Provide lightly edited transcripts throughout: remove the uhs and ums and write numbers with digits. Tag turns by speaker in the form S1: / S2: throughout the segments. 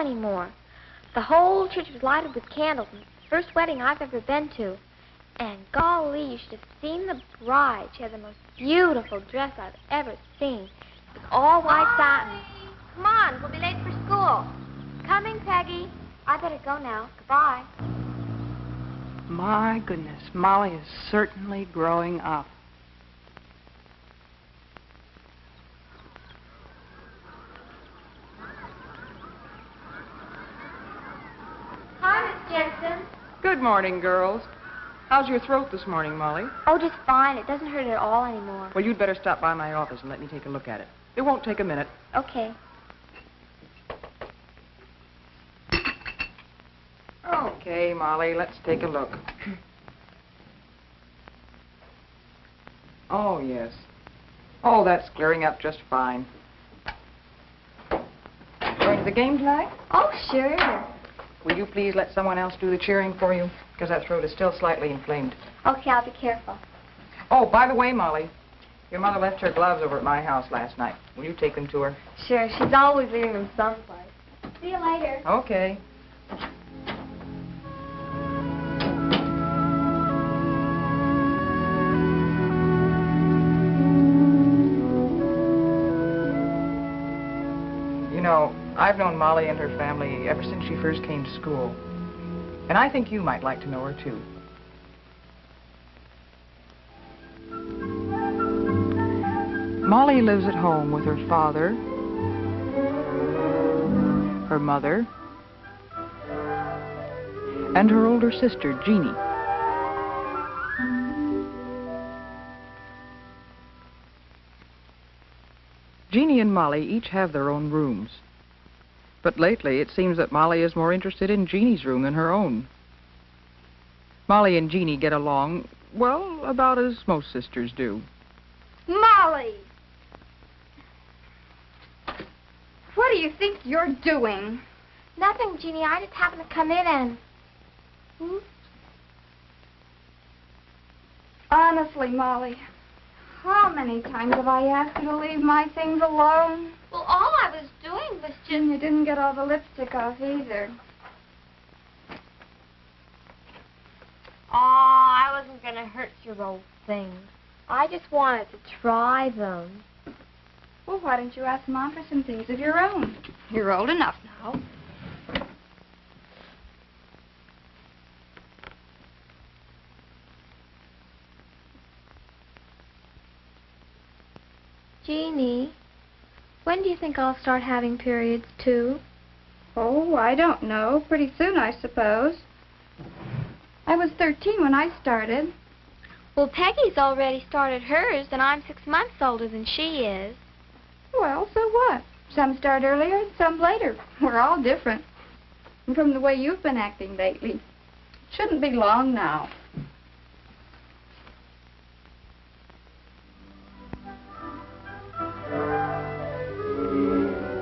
S1: anymore. The whole church was lighted with candles, and it's the first wedding I've ever been to. And golly, you should have seen the bride. She had the most beautiful dress I've ever seen. It was all white satin. Come on, we'll be late for school. Coming, Peggy. I better go now. Goodbye.
S2: My goodness, Molly is certainly growing up.
S1: Hi, Miss Jensen.
S2: Good morning, girls. How's your throat this morning, Molly?
S1: Oh, just fine. It doesn't hurt at all anymore.
S2: Well, you'd better stop by my office and let me take a look at it. It won't take a minute.
S1: Okay.
S2: Okay, Molly, let's take a look. Oh, yes. Oh, that's clearing up just fine. Going to the game tonight?
S1: Oh, sure.
S2: Will you please let someone else do the cheering for you? Because that throat is still slightly inflamed.
S1: Okay, I'll be careful.
S2: Oh, by the way, Molly, your mother left her gloves over at my house last night. Will you take them to her?
S1: Sure, she's always leaving them someplace. See you later.
S2: Okay. You know, I've known Molly and her family ever since she first came to school. And I think you might like to know her, too. Molly lives at home with her father, her mother, and her older sister, Jeanie. Jeanie and Molly each have their own rooms. But lately, it seems that Molly is more interested in Jeanie's room than her own. Molly and Jeanie get along, well, about as most sisters do.
S3: Molly! What do you think you're doing?
S1: Nothing, Jeanie. I just happened to come in and... Oops.
S3: Honestly, Molly, how many times have I asked you to leave my things alone?
S1: Well, all I was doing was just...
S3: And you didn't get all the lipstick off either.
S1: Oh, I wasn't going to hurt your old things. I just wanted to try them.
S3: Well, why don't you ask Mom for some things of your own? You're old enough now.
S1: Jeanie, when do you think I'll start having periods, too?
S3: Oh, I don't know. Pretty soon, I suppose. I was 13 when I started.
S1: Well, Peggy's already started hers, and I'm 6 months older than she is.
S3: Well, so what? Some start earlier and some later. We're all different. And from the way you've been acting lately, it shouldn't be long now.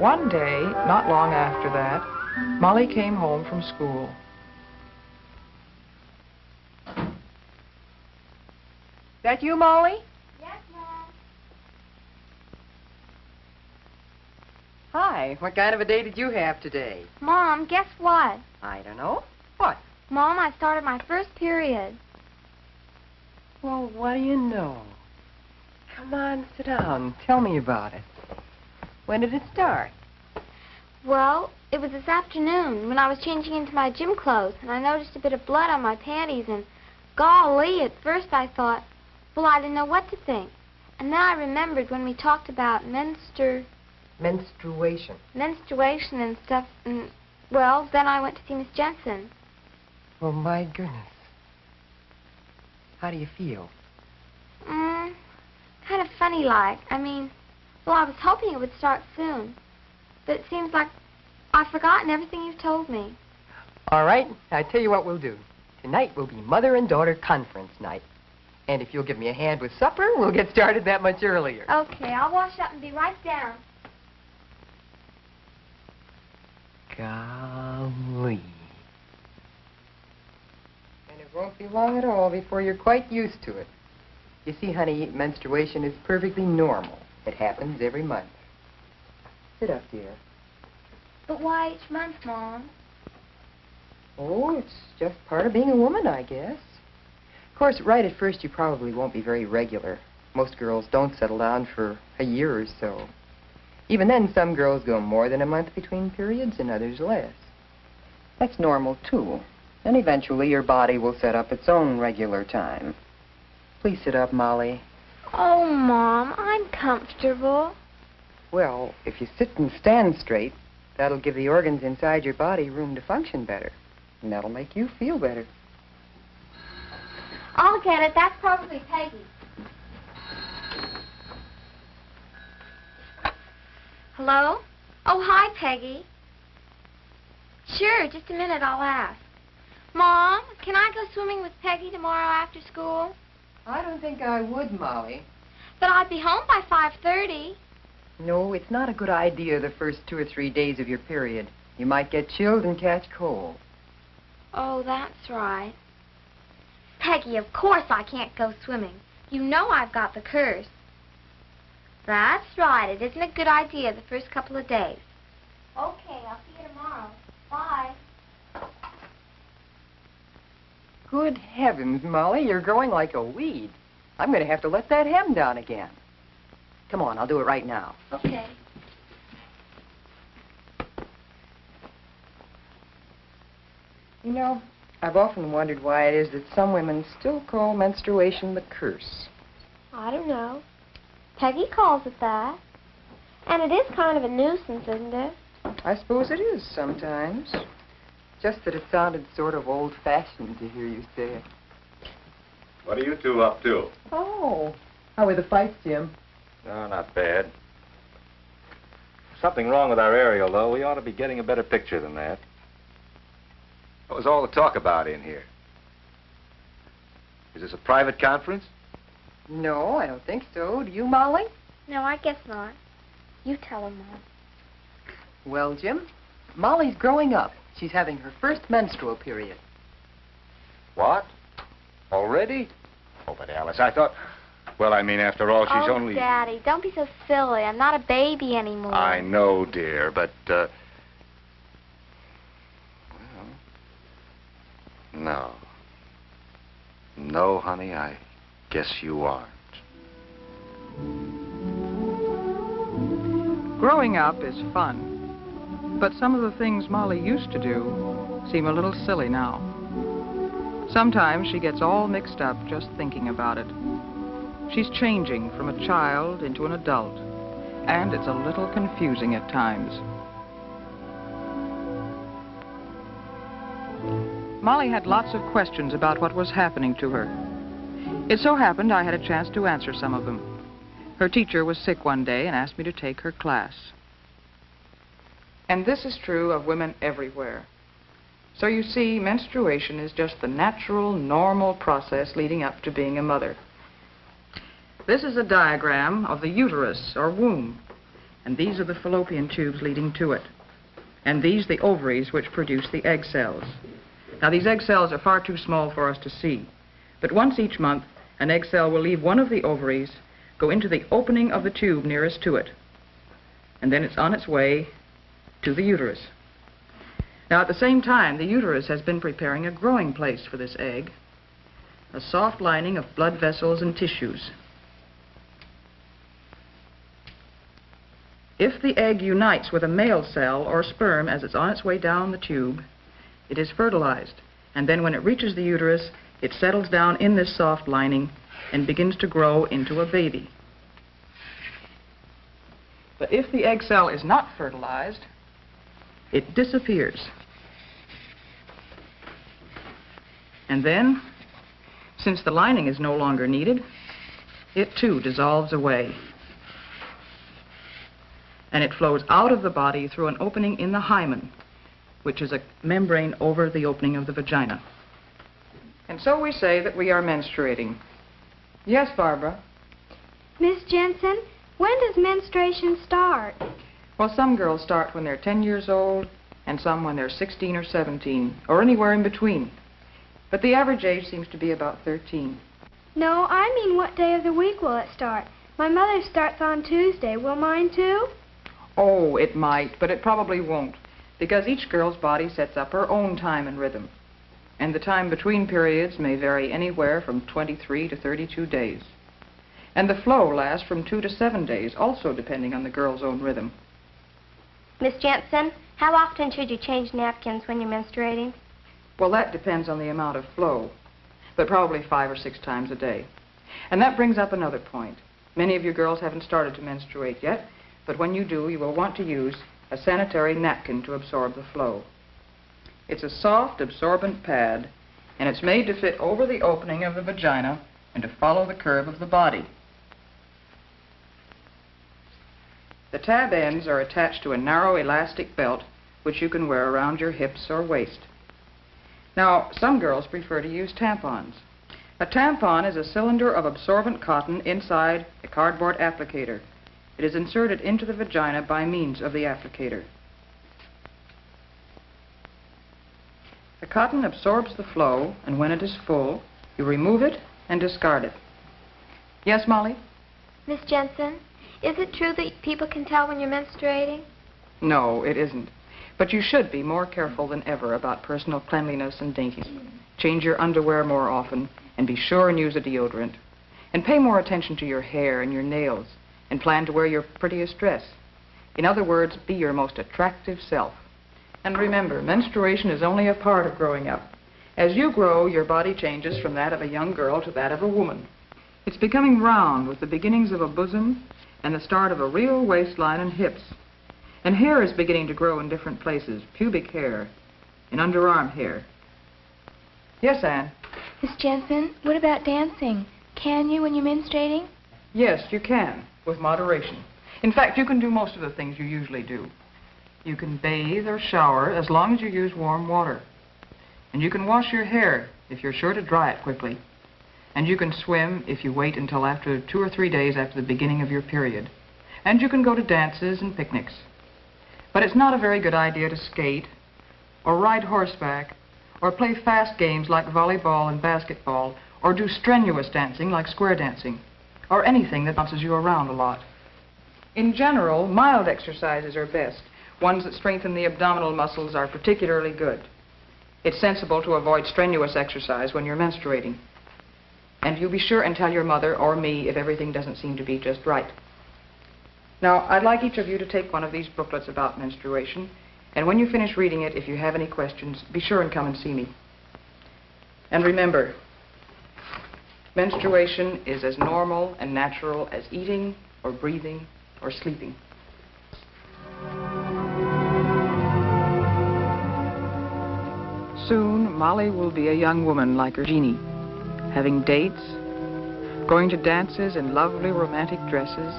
S2: One day, not long after that, Molly came home from school. That you, Molly?
S1: Yes, Mom.
S4: Hi, what kind of a day did you have today?
S1: Mom, guess what?
S4: I don't know. What?
S1: Mom, I started my first period.
S4: Well, what do you know? Come on, sit down. Tell me about it. When did it start?
S1: Well, it was this afternoon when I was changing into my gym clothes, and I noticed a bit of blood on my panties, and golly, at first I thought, well, I didn't know what to think. And then I remembered when we talked about
S4: Menstruation.
S1: menstruation and stuff, and, well, then I went to see Miss Jensen.
S4: Oh, my goodness. How do you feel?
S1: Kind of funny-like. I mean, well, I was hoping it would start soon. But it seems like I've forgotten everything you've told me.
S4: All right, I tell you what we'll do. Tonight will be mother and daughter conference night. And if you'll give me a hand with supper, we'll get started that much earlier.
S1: Okay, I'll wash up and be right down.
S4: Golly. And it won't be long at all before you're quite used to it. You see, honey, menstruation is perfectly normal. It happens every month. Sit up, dear.
S1: But why each month, Mom?
S4: Oh, it's just part of being a woman, I guess. Of course, right at first you probably won't be very regular. Most girls don't settle down for a year or so. Even then, some girls go more than a month between periods and others less. That's normal, too. And eventually your body will set up its own regular time. Please sit up, Molly.
S1: Oh, Mom, I'm comfortable.
S4: Well, if you sit and stand straight, that'll give the organs inside your body room to function better. And that'll make you feel better.
S1: I'll get it. That's probably Peggy. Hello? Oh, hi, Peggy. Sure, just a minute, I'll ask. Mom, can I go swimming with Peggy tomorrow after school?
S4: I don't think I would, Molly.
S1: But I'd be home by 5:30.
S4: No, it's not a good idea the first 2 or 3 days of your period. You might get chilled and catch cold.
S1: Oh, that's right. Peggy, of course I can't go swimming. You know I've got the curse. That's right. It isn't a good idea the first couple of days. Okay, I'll see you tomorrow. Bye.
S4: Good heavens, Molly, you're growing like a weed. I'm going to have to let that hem down again. Come on, I'll do it right now.
S1: Okay.
S4: You know, I've often wondered why it is that some women still call menstruation the curse.
S1: I don't know. Peggy calls it that. And it is kind of a nuisance, isn't it?
S4: I suppose it is sometimes. Just that it sounded sort of old-fashioned to hear you say it.
S5: What are you two up to?
S4: Oh, how were the fights, Jim?
S5: No, not bad. Something wrong with our aerial, though. We ought to be getting a better picture than that. What was all the talk about in here? Is this a private conference?
S4: No, I don't think so. Do you, Molly?
S1: No, I guess not. You tell him, Mom.
S4: Well, Jim, Molly's growing up. She's having her first menstrual period.
S5: What? Already? Oh, but Alice, I thought... Well, I mean, after all, she's only...
S1: Daddy, don't be so silly. I'm not a baby anymore.
S5: I know, dear, but, well... No. No, honey, I guess you aren't.
S2: Growing up is fun. But some of the things Molly used to do seem a little silly now. Sometimes she gets all mixed up just thinking about it. She's changing from a child into an adult, and it's a little confusing at times. Molly had lots of questions about what was happening to her. It so happened I had a chance to answer some of them. Her teacher was sick one day and asked me to take her class. And this is true of women everywhere. So you see, menstruation is just the natural, normal process leading up to being a mother. This is a diagram of the uterus, or womb. And these are the fallopian tubes leading to it. And these the ovaries which produce the egg cells. Now, these egg cells are far too small for us to see. But once each month, an egg cell will leave one of the ovaries, go into the opening of the tube nearest to it. And then it's on its way to the uterus. Now, at the same time, the uterus has been preparing a growing place for this egg, a soft lining of blood vessels and tissues. If the egg unites with a male cell or sperm as it's on its way down the tube, it is fertilized. And then when it reaches the uterus, it settles down in this soft lining and begins to grow into a baby. But if the egg cell is not fertilized, it disappears. And then, since the lining is no longer needed, it too dissolves away. And it flows out of the body through an opening in the hymen, which is a membrane over the opening of the vagina. And so we say that we are menstruating. Yes, Barbara?
S6: Miss Jensen, when does menstruation start?
S2: Well, some girls start when they're 10 years old, and some when they're 16 or 17, or anywhere in between. But the average age seems to be about 13.
S6: No, I mean what day of the week will it start? My mother starts on Tuesday. Will mine too?
S2: Oh, it might, but it probably won't. because each girl's body sets up her own time and rhythm. And the time between periods may vary anywhere from 23 to 32 days. And the flow lasts from 2 to 7 days, also depending on the girl's own rhythm.
S1: Miss Jensen, how often should you change napkins when you're menstruating?
S2: Well, that depends on the amount of flow, but probably 5 or 6 times a day. And that brings up another point. Many of you girls haven't started to menstruate yet, but when you do, you will want to use a sanitary napkin to absorb the flow. It's a soft, absorbent pad, and it's made to fit over the opening of the vagina and to follow the curve of the body. The tab ends are attached to a narrow elastic belt which you can wear around your hips or waist. Now, some girls prefer to use tampons. A tampon is a cylinder of absorbent cotton inside a cardboard applicator. It is inserted into the vagina by means of the applicator. The cotton absorbs the flow, and when it is full, you remove it and discard it. Yes, Molly?
S1: Miss Jensen, is it true that people can tell when you're menstruating?
S2: No, it isn't. But you should be more careful than ever about personal cleanliness and daintiness. Change your underwear more often, and be sure and use a deodorant. And pay more attention to your hair and your nails, and plan to wear your prettiest dress. In other words, be your most attractive self. And remember, menstruation is only a part of growing up. As you grow, your body changes from that of a young girl to that of a woman. It's becoming round with the beginnings of a bosom and the start of a real waistline and hips. And hair is beginning to grow in different places, pubic hair and underarm hair. Yes, Anne?
S6: Miss Jensen, what about dancing? Can you when you're menstruating?
S2: Yes, you can, with moderation. In fact, you can do most of the things you usually do. You can bathe or shower as long as you use warm water. And you can wash your hair if you're sure to dry it quickly. And you can swim if you wait until after 2 or 3 days after the beginning of your period. And you can go to dances and picnics. But it's not a very good idea to skate, or ride horseback, or play fast games like volleyball and basketball, or do strenuous dancing like square dancing, or anything that bounces you around a lot. In general, mild exercises are best. Ones that strengthen the abdominal muscles are particularly good. It's sensible to avoid strenuous exercise when you're menstruating. And you be sure and tell your mother or me if everything doesn't seem to be just right. Now, I'd like each of you to take one of these booklets about menstruation, and when you finish reading it, if you have any questions, be sure and come and see me. And remember, menstruation is as normal and natural as eating or breathing or sleeping. Soon, Molly will be a young woman like her Jeanie, having dates, going to dances in lovely romantic dresses,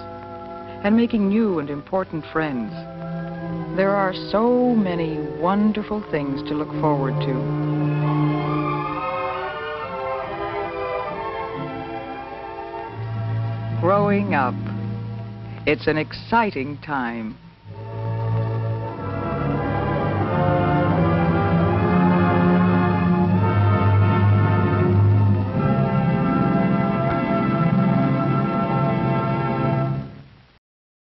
S2: and making new and important friends. There are so many wonderful things to look forward to. Growing up. It's an exciting time.